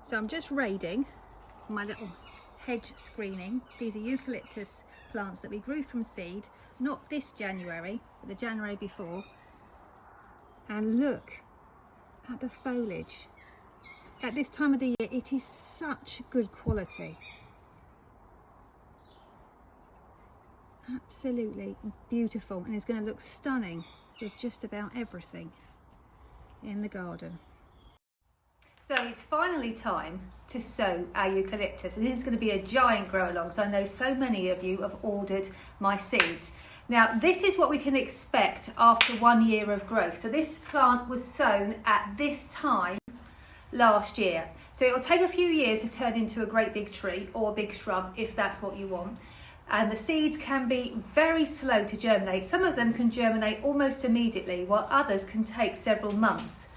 So I'm just raiding my little hedge screening. These are eucalyptus plants that we grew from seed, not this January, but the January before. And look at the foliage. At this time of the year, it is such good quality. Absolutely beautiful, and it's going to look stunning with just about everything in the garden. So it's finally time to sow our eucalyptus, and this is going to be a giant grow along, so I know so many of you have ordered my seeds. Now this is what we can expect after 1 year of growth. So this plant was sown at this time last year, so it will take a few years to turn into a great big tree or a big shrub if that's what you want. And the seeds can be very slow to germinate. Some of them can germinate almost immediately, while others can take several months.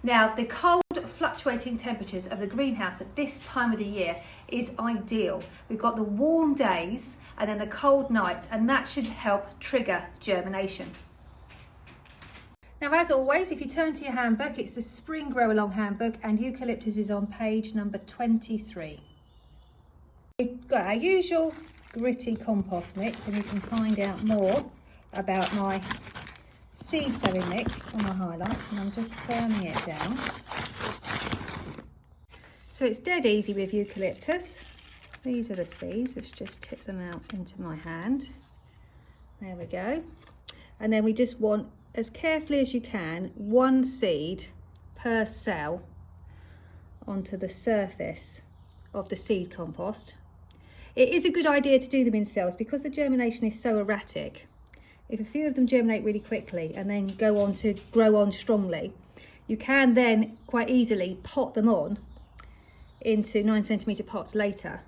Now, the cold, fluctuating temperatures of the greenhouse at this time of the year is ideal. We've got the warm days and then the cold nights, and that should help trigger germination. Now, as always, if you turn to your handbook, it's the Spring Grow Along Handbook, and eucalyptus is on page number 23. We've got our usual gritty compost mix, and you can find out more about my seed sowing mix on my highlights, and I'm just firming it down. So it's dead easy with eucalyptus. These are the seeds. Let's just tip them out into my hand. There we go. And then we just want, as carefully as you can, one seed per cell onto the surface of the seed compost. It is a good idea to do them in cells because the germination is so erratic. If a few of them germinate really quickly and then go on to grow on strongly, you can then quite easily pot them on into 9cm pots later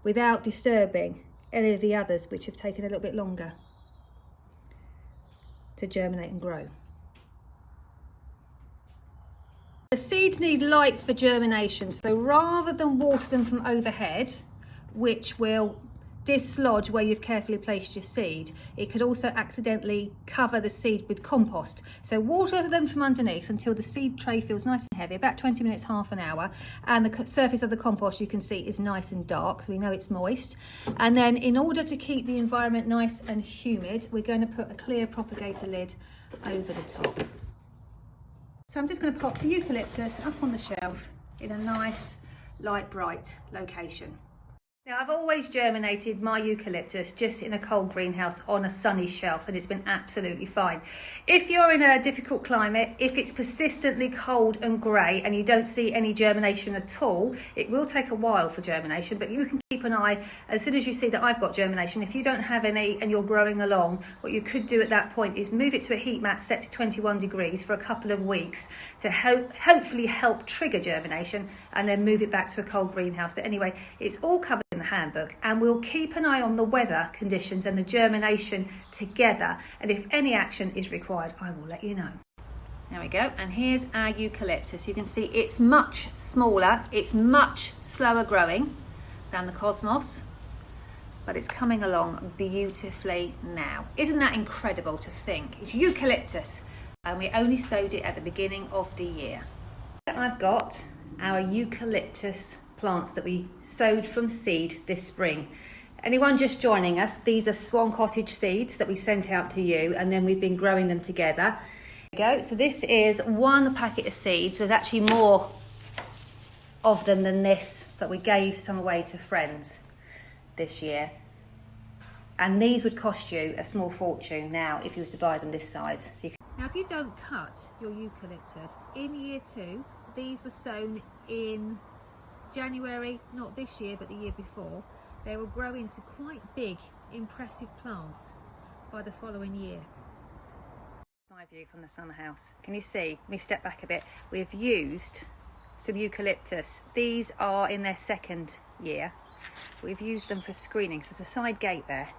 without disturbing any of the others which have taken a little bit longer to germinate and grow. The seeds need light for germination, so rather than water them from overhead, which will dislodge where you've carefully placed your seed, it could also accidentally cover the seed with compost. So water them from underneath until the seed tray feels nice and heavy, about 20 minutes, half an hour, and the surface of the compost, you can see, is nice and dark, so we know it's moist. And then in order to keep the environment nice and humid, we're going to put a clear propagator lid over the top. So I'm just going to pop the eucalyptus up on the shelf in a nice light bright location. Now, I've always germinated my eucalyptus just in a cold greenhouse on a sunny shelf, and it's been absolutely fine. If you're in a difficult climate, if it's persistently cold and grey and you don't see any germination at all, it will take a while for germination, but you can keep an eye as soon as you see that I've got germination. If you don't have any and you're growing along, what you could do at that point is move it to a heat mat set to 21 degrees for a couple of weeks to hopefully help trigger germination, and then move it back to a cold greenhouse. But anyway, it's all covered in the handbook, and we'll keep an eye on the weather conditions and the germination together, and if any action is required, I will let you know. There we go, and here's our eucalyptus. You can see it's much smaller, it's much slower growing than the cosmos, but it's coming along beautifully now. Isn't that incredible to think? It's eucalyptus, and we only sowed it at the beginning of the year. I've got our eucalyptus plants that we sowed from seed this spring. Anyone just joining us, these are Swan Cottage seeds that we sent out to you, and then we've been growing them together. There we go. So this is one packet of seeds. There's actually more of them than this, but we gave some away to friends this year. And these would cost you a small fortune now if you was to buy them this size. So now, if you don't cut your eucalyptus in year 2, these were sown in January, not this year but the year before, they will grow into quite big, impressive plants by the following year. My view from the summer house. Can you see? Let me step back a bit. We've used some eucalyptus. These are in their 2nd year. We've used them for screening because there's a side gate there,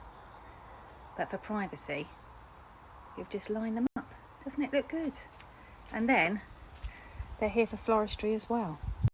but for privacy we've just lined them up. Doesn't it look good? And then they're here for floristry as well.